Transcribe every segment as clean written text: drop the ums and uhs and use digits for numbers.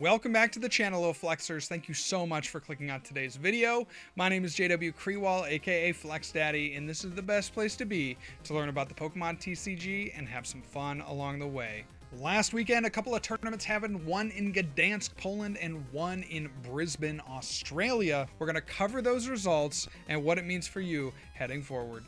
Welcome back to the channel, little flexers. Thank you so much for clicking on today's video. My name is JW Creewall, aka Flex Daddy, and this is the best place to be to learn about the Pokemon TCG and have some fun along the way. Last weekend, a couple of tournaments happened, one in Gdansk, Poland, and one in Brisbane, Australia. We're going to cover those results and what it means for you heading forward.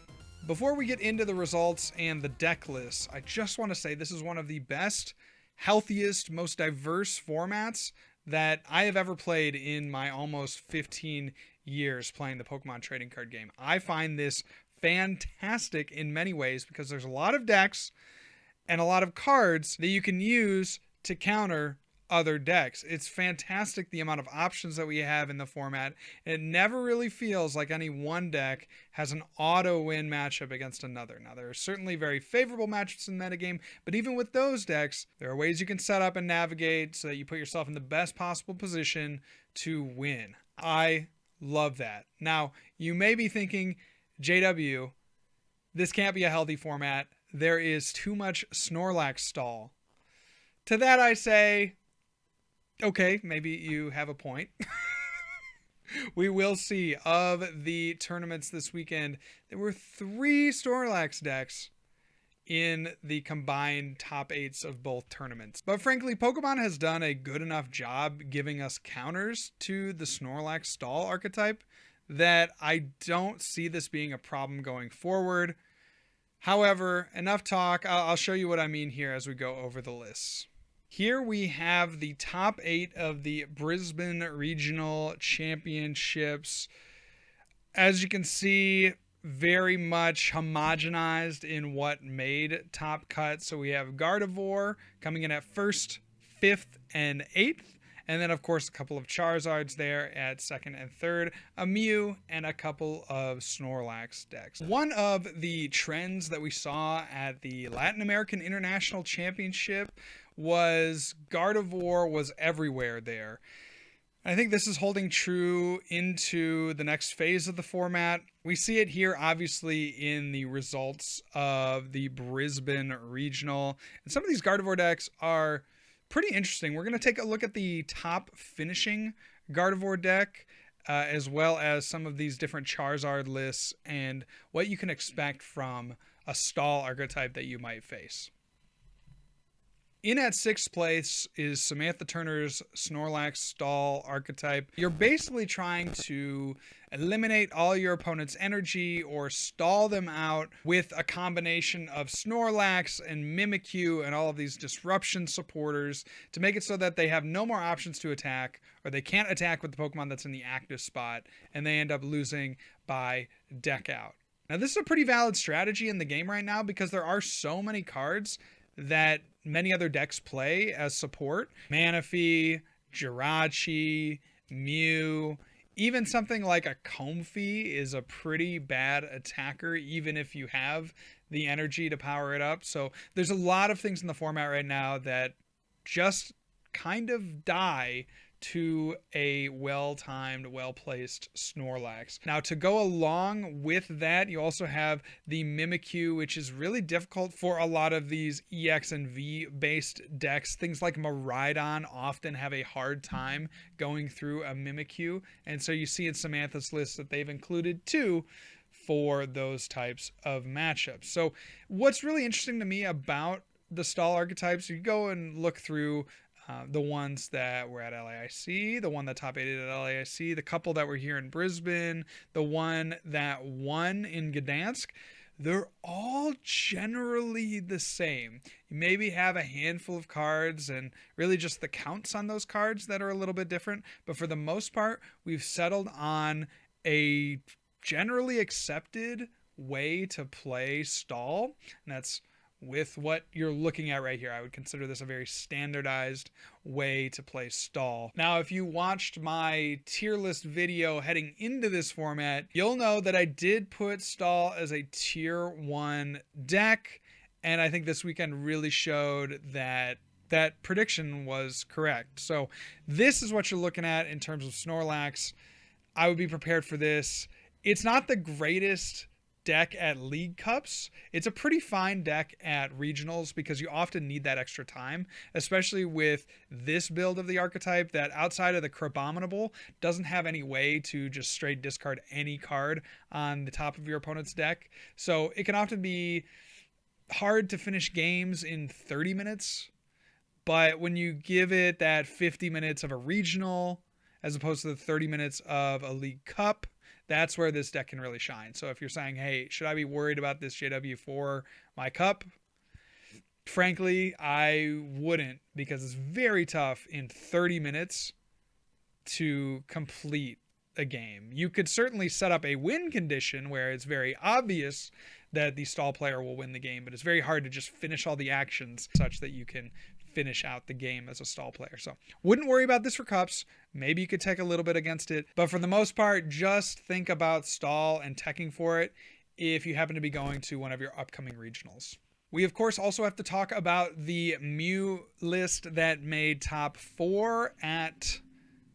Before we get into the results and the deck lists, I just want to say this is one of the best, healthiest, most diverse formats that I have ever played in my almost 15 years playing the Pokemon trading card game. I find this fantastic in many ways because there's a lot of decks and a lot of cards that you can use to counter other decks. It's fantastic the amount of options that we have in the format. It never really feels like any one deck has an auto win matchup against another. Now, there are certainly very favorable matchups in the metagame, but even with those decks, there are ways you can set up and navigate so that you put yourself in the best possible position to win. I love that. Now, you may be thinking, JW, this can't be a healthy format. There is too much Snorlax Stall. To that I say, okay, maybe you have a point. We will see. Of the tournaments this weekend, there were 3 Snorlax decks in the combined top 8s of both tournaments. But frankly, Pokemon has done a good enough job giving us counters to the Snorlax Stall archetype that I don't see this being a problem going forward. However, enough talk. I'll show you what I mean here as we go over the lists. Here we have the top 8 of the Brisbane Regional Championships. As you can see, very much homogenized in what made top cut. So we have Gardevoir coming in at 1st, 5th, and 8th. And then, of course, a couple of Charizards there at 2nd and 3rd, a Mew, and a couple of Snorlax decks. One of the trends that we saw at the Latin American International Championship was Gardevoir was everywhere there. I think this is holding true into the next phase of the format. We see it here, obviously, in the results of the Brisbane Regional. And some of these Gardevoir decks are pretty interesting. We're going to take a look at the top finishing Gardevoir deck, as well as some of these different Charizard lists and what you can expect from a stall archetype that you might face. In at 6th place is Samantha Turner's Snorlax Stall archetype. You're basically trying to eliminate all your opponent's energy or stall them out with a combination of Snorlax and Mimikyu and all of these disruption supporters to make it so that they have no more options to attack, or they can't attack with the Pokemon that's in the active spot, and they end up losing by deck out. Now, this is a pretty valid strategy in the game right now because there are so many cards that many other decks play as support. Manaphy, Jirachi, Mew, even something like a Comfey is a pretty bad attacker, even if you have the energy to power it up. So there's a lot of things in the format right now that just kind of die to a well-timed, well-placed Snorlax. Now, to go along with that, you also have the Mimikyu, which is really difficult for a lot of these EX and V based decks. Things like Miraidon often have a hard time going through a Mimikyu, and so you see in Samantha's list that they've included 2 for those types of matchups. So what's really interesting to me about the stall archetypes, you go and look through the ones that were at LAIC, the one that top 8 at LAIC, the couple that were here in Brisbane, the one that won in Gdansk, they're all generally the same. You maybe have a handful of cards and really just the counts on those cards that are a little bit different, but for the most part, we've settled on a generally accepted way to play stall, and that's with what you're looking at right here. I would consider this a very standardized way to play stall. Now, if you watched my tier list video heading into this format, you'll know that I did put stall as a tier 1 deck, and I think this weekend really showed that that prediction was correct. So this is what you're looking at in terms of Snorlax. I would be prepared for this. It's not the greatest deck at League Cups. It's a pretty fine deck at regionals because you often need that extra time, especially with this build of the archetype that outside of the Crabominable doesn't have any way to just straight discard any card on the top of your opponent's deck. So it can often be hard to finish games in 30 minutes, but when you give it that 50 minutes of a regional as opposed to the 30 minutes of a League Cup, that's where this deck can really shine. So if you're saying, hey, should I be worried about this JW for my cup? Frankly, I wouldn't, because it's very tough in 30 minutes to complete a game. You could certainly set up a win condition where it's very obvious that the stall player will win the game, but it's very hard to just finish all the actions such that you can finish out the game as a stall player. So wouldn't worry about this for cups. Maybe you could tech a little bit against it, but for the most part, just think about stall and teching for it if you happen to be going to one of your upcoming regionals. We, of course, also have to talk about the Mew list that made top 4 at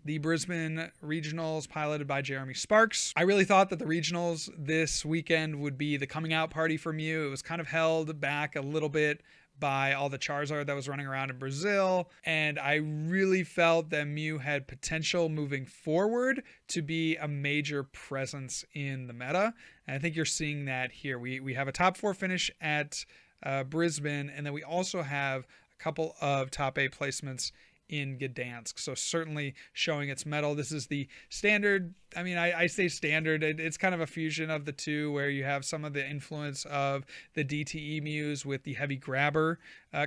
the Brisbane regionals piloted by Jeremy Sparks. I really thought that the regionals this weekend would be the coming out party for Mew. It was kind of held back a little bit by all the Charizard that was running around in Brazil, and I really felt that Mew had potential moving forward to be a major presence in the meta, and I think you're seeing that here. We have a top 4 finish at Brisbane, and then we also have a couple of top 8 placements in Gdansk, so certainly showing its mettle. This is the standard, I mean, I say standard, it's kind of a fusion of the two, where you have some of the influence of the DTE Mews with the heavy grabber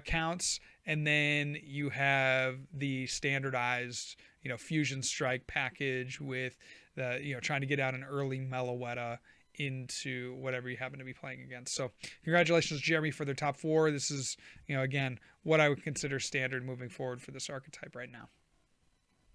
counts, and then you have the standardized, fusion strike package with the, trying to get out an early Meloetta into whatever you happen to be playing against. So congratulations, Jeremy, for their top 4. This is, again, what I would consider standard moving forward for this archetype right now.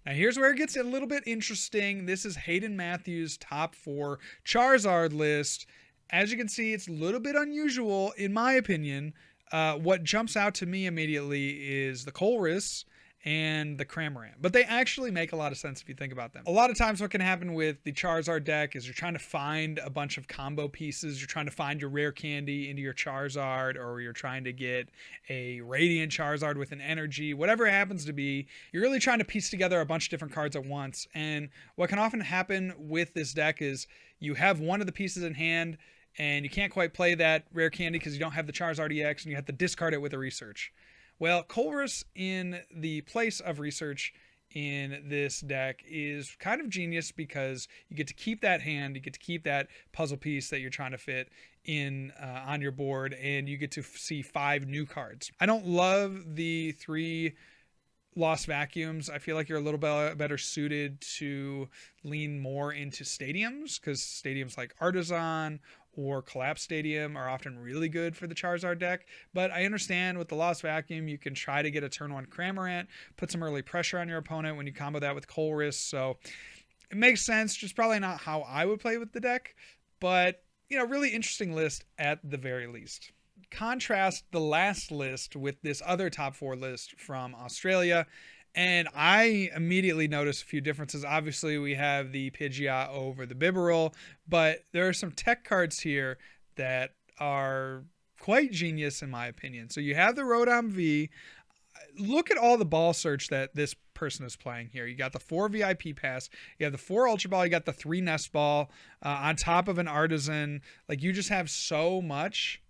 Now here's where it gets a little bit interesting. This is Hayden Matthews' top 4 Charizard list. As you can see, it's a little bit unusual, in my opinion. What jumps out to me immediately is the Colress and the Cramorant, but they actually make a lot of sense if you think about them. A lot of times what can happen with the Charizard deck is you're trying to find a bunch of combo pieces, you're trying to find your rare candy into your Charizard, or you're trying to get a Radiant Charizard with an energy, whatever it happens to be. You're really trying to piece together a bunch of different cards at once, and what can often happen with this deck is you have one of the pieces in hand and you can't quite play that rare candy because you don't have the Charizard EX, and you have to discard it with a research. Well, Colress in the place of research in this deck is kind of genius because you get to keep that hand, you get to keep that puzzle piece that you're trying to fit in on your board, and you get to see 5 new cards. I don't love the 3 Lost Vacuums. I feel like you're a little bit better suited to lean more into stadiums, because stadiums like Artisan or Collapse Stadium are often really good for the Charizard deck. But I understand with the Lost Vacuum, you can try to get a turn 1 Cramorant, put some early pressure on your opponent when you combo that with Colress. So it makes sense, just probably not how I would play with the deck, but really interesting list at the very least. Contrast the last list with this other top 4 list from Australia, and I immediately noticed a few differences. Obviously, we have the Pidgeot over the Bibarel, but there are some tech cards here that are quite genius in my opinion. So you have the Rotom V. Look at all the ball search that this person is playing here. You got the 4 VIP pass, you have the 4 Ultra Ball, you got the 3 Nest Ball on top of an Artisan. Like, you just have so much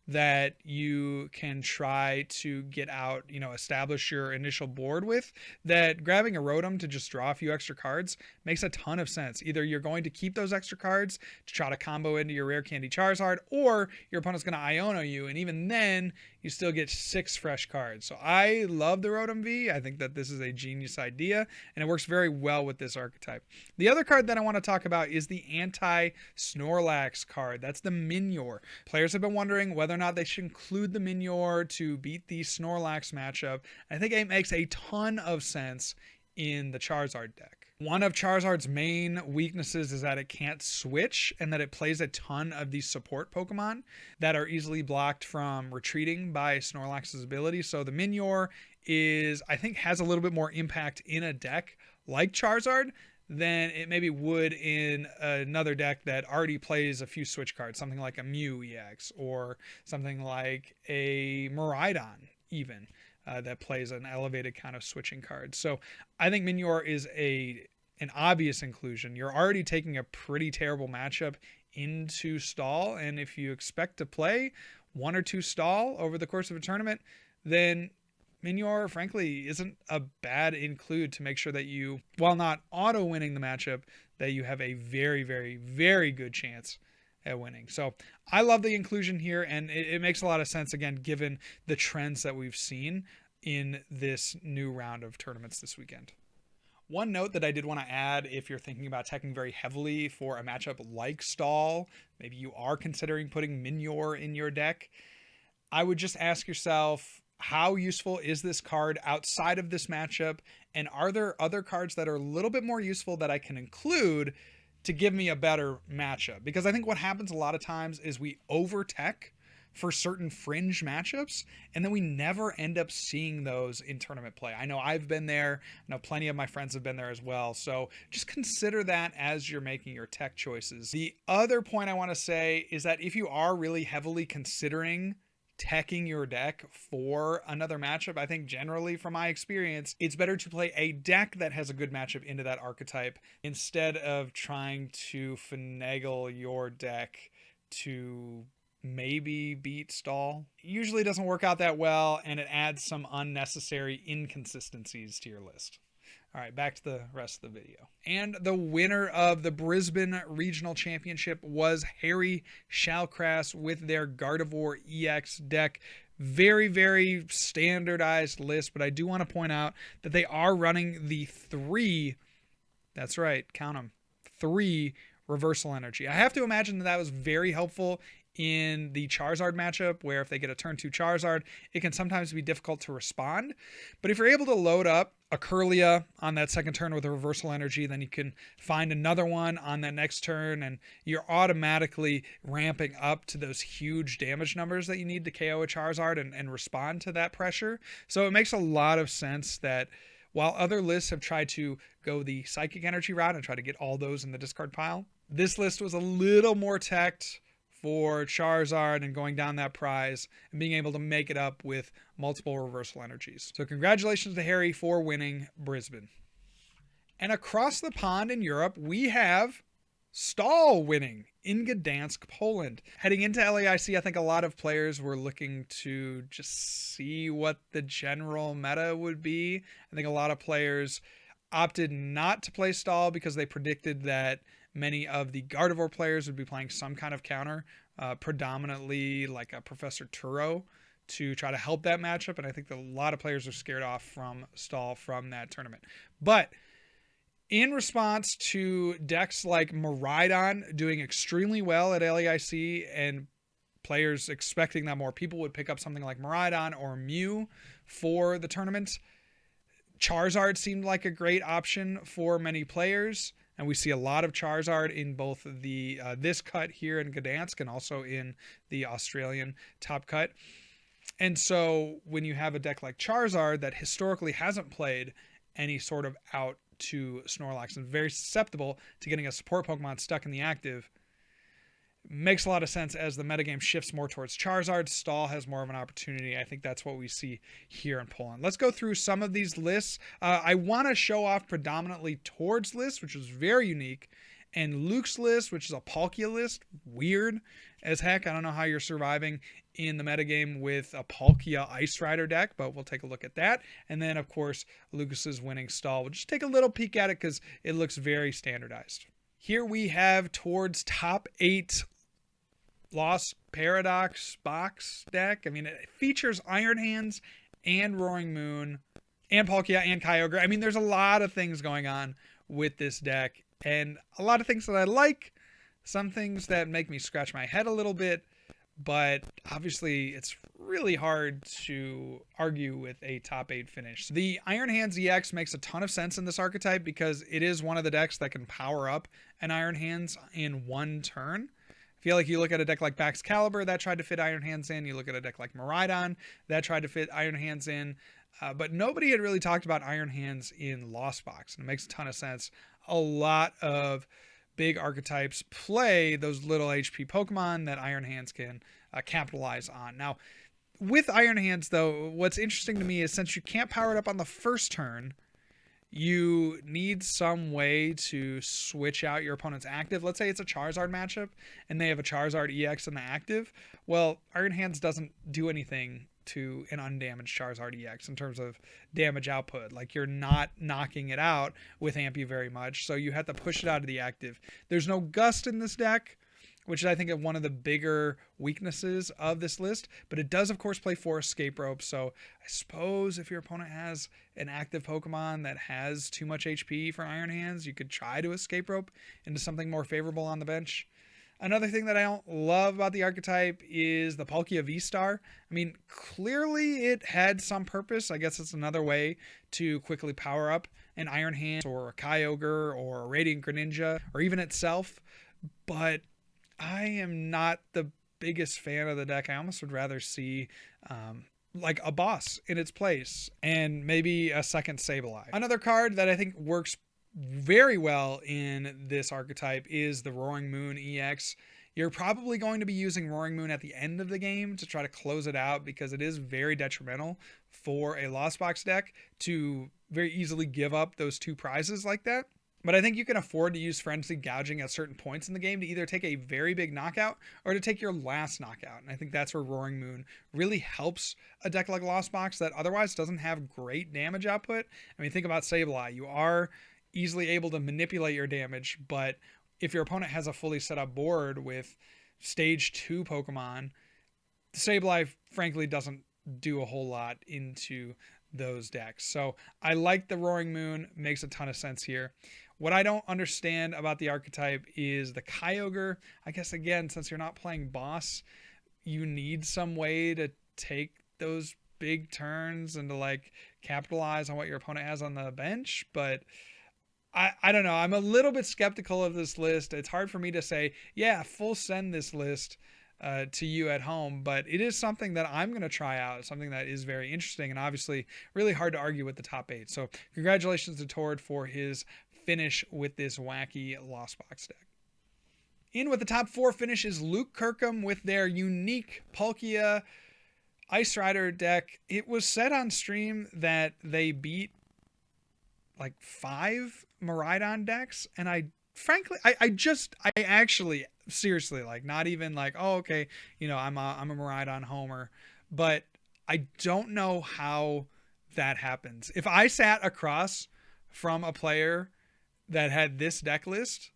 that you can try to get out, establish your initial board with, that grabbing a Rotom to just draw a few extra cards makes a ton of sense. Either you're going to keep those extra cards to try to combo into your Rare Candy Charizard, or your opponent's going to Iono you, and even then, you still get 6 fresh cards. So I love the Rotom V. I think that this is a genius idea, and it works very well with this archetype. The other card that I want to talk about is the anti-Snorlax card. That's the Minior. Players have been wondering whether or not they should include the Minior to beat the Snorlax matchup. I think it makes a ton of sense in the Charizard deck. One of Charizard's main weaknesses is that it can't switch, and that it plays a ton of these support Pokemon that are easily blocked from retreating by Snorlax's ability. So the Minior I think has a little bit more impact in a deck like Charizard than it maybe would in another deck that already plays a few switch cards, something like a Mew EX or something like a Miraidon even, that plays an elevated kind of switching card. So I think Minior is an obvious inclusion. You're already taking a pretty terrible matchup into Stall, and if you expect to play 1 or 2 Stall over the course of a tournament, then Minior, frankly, isn't a bad include to make sure that you, while not auto-winning the matchup, that you have a very, very, very good chance at winning. So I love the inclusion here, and it makes a lot of sense, again, given the trends that we've seen in this new round of tournaments this weekend. One note that I did want to add, if you're thinking about teching very heavily for a matchup like Stall, maybe you are considering putting Minior in your deck, I would just ask yourself, how useful is this card outside of this matchup? And are there other cards that are a little bit more useful that I can include to give me a better matchup? Because I think what happens a lot of times is we over-tech for certain fringe matchups, and then we never end up seeing those in tournament play. I know I've been there. I know plenty of my friends have been there as well. So just consider that as you're making your tech choices. The other point I want to say is that if you are really heavily considering teching your deck for another matchup, I think generally from my experience, it's better to play a deck that has a good matchup into that archetype instead of trying to finagle your deck to maybe beat Stall. Usually doesn't work out that well, and it adds some unnecessary inconsistencies to your list. All right, back to the rest of the video. And the winner of the Brisbane Regional Championship was Harry Shalcrass with their Gardevoir EX deck. Very, very standardized list, but I do want to point out that they are running the 3, that's right, count them, 3 reversal energy. I have to imagine that was very helpful in the Charizard matchup, where if they get a turn 2 Charizard, it can sometimes be difficult to respond. But if you're able to load up a Curlia on that second turn with a reversal energy, then you can find another one on that next turn, and you're automatically ramping up to those huge damage numbers that you need to KO a Charizard and respond to that pressure. So it makes a lot of sense that while other lists have tried to go the psychic energy route and try to get all those in the discard pile, this list was a little more teched for Charizard and going down that prize and being able to make it up with multiple reversal energies. So congratulations to Harry for winning Brisbane. And across the pond in Europe, we have Stall winning in Gdansk, Poland. Heading into LAIC, I think a lot of players were looking to just see what the general meta would be. I think a lot of players opted not to play Stall because they predicted that many of the Gardevoir players would be playing some kind of counter, predominantly like a Professor Turo, to try to help that matchup. And I think that a lot of players are scared off from Stall from that tournament. But in response to decks like Miraidon doing extremely well at LAIC and players expecting that more people would pick up something like Miraidon or Mew for the tournament, Charizard seemed like a great option for many players. And we see a lot of Charizard in both the this cut here in Gdansk and also in the Australian top cut. And so when you have a deck like Charizard that historically hasn't played any sort of out to Snorlax and very susceptible to getting a support Pokemon stuck in the active, makes a lot of sense as the metagame shifts more towards Charizard. Stall has more of an opportunity. I think that's what we see here in Poland. Let's go through some of these lists. I want to show off predominantly Tord's list, which was very unique, and Luke's list, which is a Palkia list. Weird as heck. I don't know how you're surviving in the metagame with a Palkia Ice Rider deck, but we'll take a look at that. And then, of course, Lucas's winning Stall. We'll just take a little peek at it because it looks very standardized. Here we have Tord's top 8 Lost Paradox box deck. I mean, it features Iron Hands and Roaring Moon and Palkia and Kyogre. I mean, there's a lot of things going on with this deck and a lot of things that I like, some things that make me scratch my head a little bit, but obviously it's really hard to argue with a top 8 finish. The Iron Hands EX makes a ton of sense in this archetype because it is one of the decks that can power up an Iron Hands in one turn. I feel like you look at a deck like Baxcalibur that tried to fit Iron Hands in. You look at a deck like Miraidon that tried to fit Iron Hands in. But nobody had really talked about Iron Hands in Lost Box, and it makes a ton of sense. A lot of big archetypes play those little HP Pokemon that Iron Hands can capitalize on. Now, with Iron Hands, though, what's interesting to me is since you can't power it up on the first turn, you need some way to switch out your opponent's active. Let's say it's a Charizard matchup and they have a Charizard EX in the active. Well, Iron Hands doesn't do anything to an undamaged Charizard EX in terms of damage output. Like, you're not knocking it out with Ampy very much, so you have to push it out of the active. There's no Gust in this deck, which I think is one of the bigger weaknesses of this list, but it does of course play for Escape Rope. So I suppose if your opponent has an active Pokemon that has too much HP for Iron Hands, you could try to Escape Rope into something more favorable on the bench. Another thing that I don't love about the archetype is the Palkia V-Star. I mean, clearly it had some purpose. I guess it's another way to quickly power up an Iron Hand or a Kyogre or a Radiant Greninja or even itself. But I am not the biggest fan of the deck. I almost would rather see like a boss in its place and maybe a second Sableye. Another card that I think works very well in this archetype is the Roaring Moon EX. You're probably going to be using Roaring Moon at the end of the game to try to close it out because it is very detrimental for a Lost Box deck to very easily give up those two prizes like that. But I think you can afford to use Frenzy Gouging at certain points in the game to either take a very big knockout or to take your last knockout. And I think that's where Roaring Moon really helps a deck like Lost Box that otherwise doesn't have great damage output. I mean, think about Sableye. You are easily able to manipulate your damage, but if your opponent has a fully set up board with stage 2 Pokemon, Sableye frankly doesn't do a whole lot into those decks. So I like the Roaring Moon, makes a ton of sense here. What I don't understand about the archetype is the Kyogre. I guess again, since you're not playing boss, you need some way to take those big turns and to like capitalize on what your opponent has on the bench, but I don't know. I'm a little bit skeptical of this list. It's hard for me to say, yeah, full send this list to you at home, but it is something that I'm going to try out, something that is very interesting and obviously really hard to argue with the top 8. So congratulations to Tord for his finish with this wacky Lost Box deck. In with the top 4 finish is Luke Kirkham with their unique Palkia Ice Rider deck. It was said on stream that they beat like 5 Miraidon decks, and I actually seriously, like, not even like, oh, okay, you know, I'm a Miraidon homer, but I don't know how that happens. If I sat across from a player that had this deck list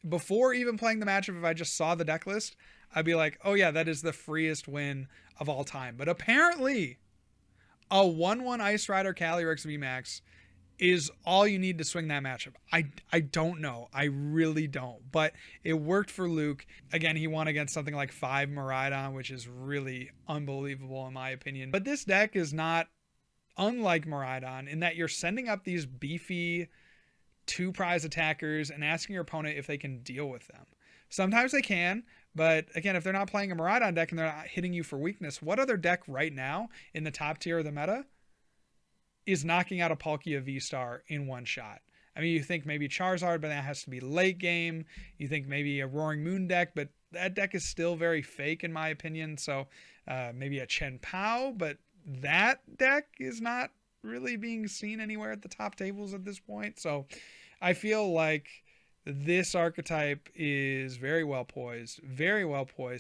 before even playing the matchup, if I just saw the deck list, I'd be like, oh yeah, that is the freest win of all time. But apparently a 1/1 Ice Rider Calyrex VMAX is all you need to swing that matchup. I don't know. I really don't. But it worked for Luke. Again, he won against something like 5 Miraidon, which is really unbelievable in my opinion. But this deck is not unlike Miraidon in that you're sending up these beefy 2 prize attackers and asking your opponent if they can deal with them. Sometimes they can, but again, if they're not playing a Miraidon deck and they're not hitting you for weakness, what other deck right now in the top tier of the meta is knocking out a Palkia V-Star in one shot? I mean, you think maybe Charizard, but that has to be late game. You think maybe a Roaring Moon deck, but that deck is still very fake in my opinion. So maybe a Chen Pao, but that deck is not really being seen anywhere at the top tables at this point. So I feel like this archetype is very well poised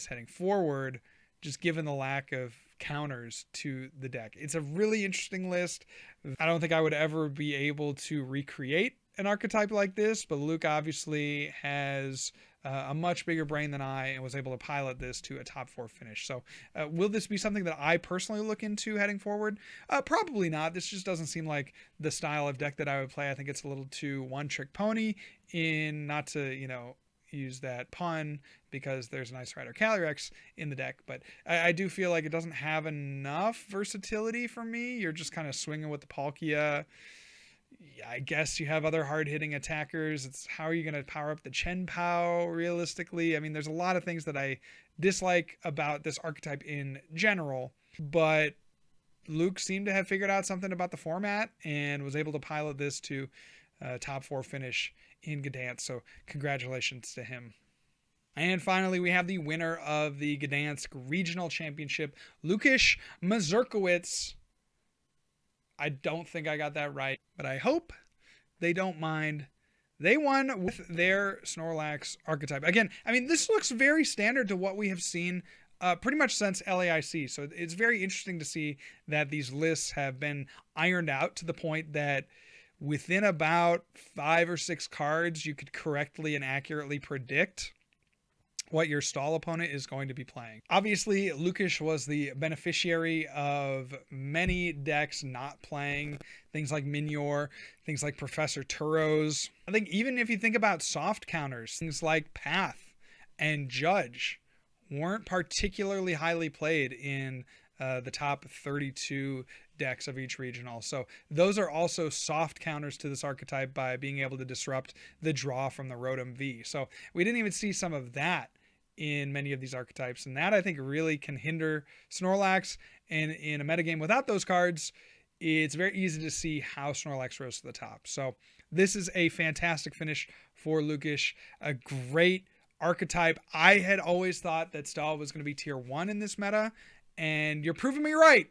heading forward, just given the lack of counters to the deck. It's a really interesting list. I don't think I would ever be able to recreate an archetype like this, but Luke obviously has a much bigger brain than I and was able to pilot this to a top 4 finish. So will this be something that I personally look into heading forward? Probably not. This just doesn't seem like the style of deck that I would play. I think it's a little too one-trick pony, in not to, you know, use that pun because there's an Ice Rider Calyrex in the deck, but I do feel like it doesn't have enough versatility for me. You're just kind of swinging with the Palkia. I guess you have other hard-hitting attackers. It's how are you going to power up the Chen Pao realistically? I mean, there's a lot of things that I dislike about this archetype in general, but Luke seemed to have figured out something about the format and was able to pilot this to a top 4 finish in Gdansk. So congratulations to him. And finally, we have the winner of the Gdansk Regional Championship, Lukasz Mazurkiewicz. I don't think I got that right, but I hope they don't mind. They won with their Snorlax archetype. Again, I mean, this looks very standard to what we have seen pretty much since LAIC. So it's very interesting to see that these lists have been ironed out to the point that within about 5 or 6 cards, you could correctly and accurately predict what your stall opponent is going to be playing. Obviously, Lukasz was the beneficiary of many decks not playing things like Minior, things like Professor Turos. I think even if you think about soft counters, things like Path and Judge weren't particularly highly played in the top 32 decks of each regional. So those are also soft counters to this archetype by being able to disrupt the draw from the Rotom V. So we didn't even see some of that in many of these archetypes, and that I think really can hinder Snorlax. And in a metagame without those cards, it's very easy to see how Snorlax rose to the top. So this is a fantastic finish for Lukasz, a great archetype. I had always thought that Stall was going to be tier 1 in this meta, and you're proving me right.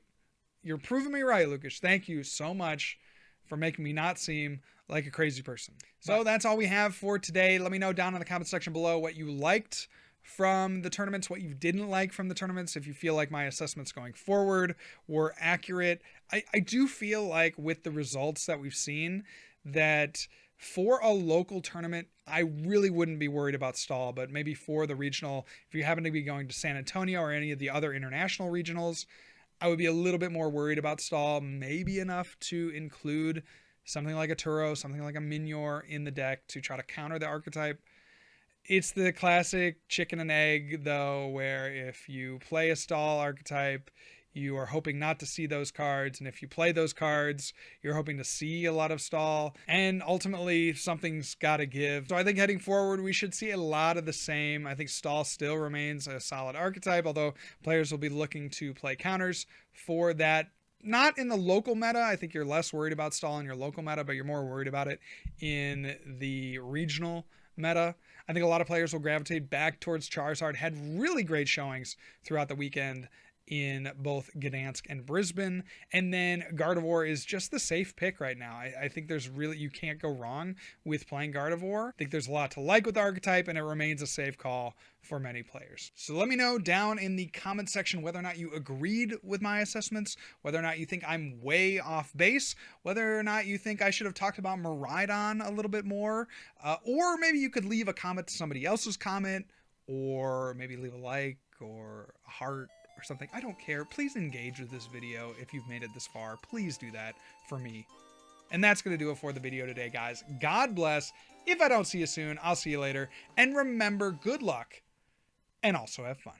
You're proving me right, Lukasz. Thank you so much for making me not seem like a crazy person. So that's all we have for today. Let me know down in the comment section below what you liked from the tournaments, what you didn't like from the tournaments, if you feel like my assessments going forward were accurate. I do feel like with the results that we've seen that for a local tournament, I really wouldn't be worried about Stall, but maybe for the regional, if you happen to be going to San Antonio or any of the other international regionals, I would be a little bit more worried about Stall, maybe enough to include something like a Turo, something like a Minior in the deck to try to counter the archetype. It's the classic chicken and egg, though, where if you play a Stall archetype, you are hoping not to see those cards. And if you play those cards, you're hoping to see a lot of Stall. And ultimately, something's got to give. So I think heading forward, we should see a lot of the same. I think Stall still remains a solid archetype, although players will be looking to play counters for that. Not in the local meta. I think you're less worried about Stall in your local meta, but you're more worried about it in the regional meta. I think a lot of players will gravitate back towards Charizard. Had really great showings throughout the weekend in both Gdansk and Brisbane. And then Gardevoir is just the safe pick right now. I think there's really, you can't go wrong with playing Gardevoir. I think there's a lot to like with the archetype, and it remains a safe call for many players. So let me know down in the comment section whether or not you agreed with my assessments, whether or not you think I'm way off base, whether or not you think I should have talked about Miraidon a little bit more, or maybe you could leave a comment to somebody else's comment, or maybe leave a like or a heart or something. I don't care. Please engage with this video if you've made it this far. Please do that for me. And that's going to do it for the video today, guys. God bless. If I don't see you soon, I'll see you later. And remember, good luck and also have fun.